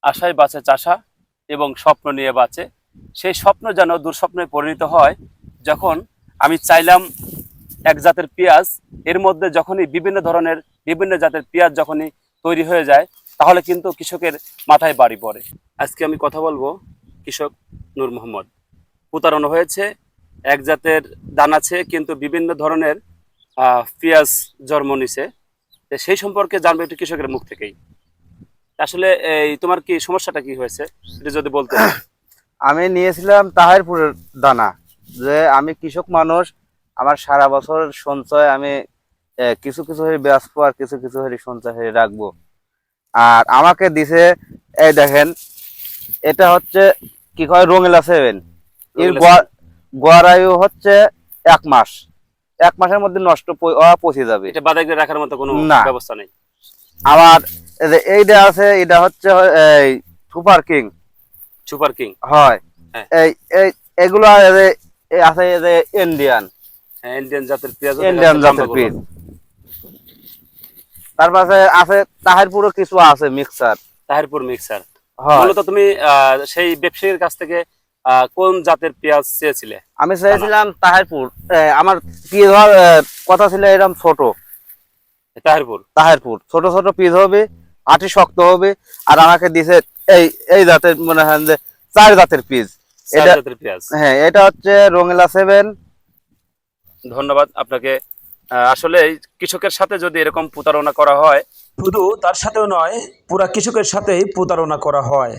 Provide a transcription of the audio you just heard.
আশায় বাঁচে চাষা এবং স্বপ্ন নিয়ে বাঁচে। সেই স্বপ্ন যেন দুঃস্বপ্নে পরিণত হয় যখন আমি চাইলাম এক জাতের পেঁয়াজ, এর মধ্যে যখনই বিভিন্ন জাতের পেঁয়াজ যখনই তৈরি হয়ে যায় তাহলে কিন্তু কৃষকের মাথায় বাড়ি পড়ে। আজকে আমি কথা বলবো কৃষক নূর মোহাম্মদ। প্রতারণা হয়েছে, এক জাতের দান আছে কিন্তু বিভিন্ন ধরনের পেঁয়াজ জন্ম নিছে। সেই সম্পর্কে জানবো একটু কৃষকের মুখ থেকেই। আসলে এই তোমার কি সমস্যাটা কি হয়েছে এটা যদি বলতে। আমি নিয়েছিলাম তাহিরপুরের দানা। যে আমি কৃষক মানুষ, আমার সারা বছর সঞ্চয় আমি কিছু কিছু হয়ে বেচবো আর কিছু কিছু হয়ে সঞ্চয় হয়ে রাখবো। আর আমাকে দিছে, এই দেখেন, এটা হচ্ছে কি কয় রঙিলা 7। এর গড় আয়ু হচ্ছে 1 মাস। 1 মাসের মধ্যে নষ্ট পচে যাবে, এটা বাধা করে রাখার মতো কোনো না ব্যবস্থা নেই। আবার এইটা আছে, এটা হচ্ছে এই সুপার কিং। সুপার কিং হয় হ্যাঁ। এই এই এগুলো আছে যে ইন্ডিয়ান ইন্ডিয়ান জাতের পেঁয়াজ, ইন্ডিয়ান জাতের বীজ। তারপরে আছে তাহিরপুরও কিছু আছে মিক্সার। তাহিরপুর মিক্সার। হয়, মূলত তুমি সেই ব্যবসায়ীর কাছ থেকে কোন জাতের পেঁয়াজ চেয়েছিলে? আমি চাইছিলাম তাহিরপুর। আমার পিস হওয়ার কথা ছিল এরকম ছোট। তাহিরপুর ছোট ছোট পিস হবে, আটি শক্ত হবে। আর আমাকে দিছে এই এই জাতের, মনে হয় যে 4 জাতের পিস। এটা হ্যাঁ, এটা হচ্ছে রঙিলা 7। ধন্যবাদ আপনাকে। আসলে কৃষকের সাথে যদি এরকম প্রতারণা করা হয়, শুধু তার সাথেও নয়, পুরা কৃষকের সাথেই প্রতারণা করা হয়।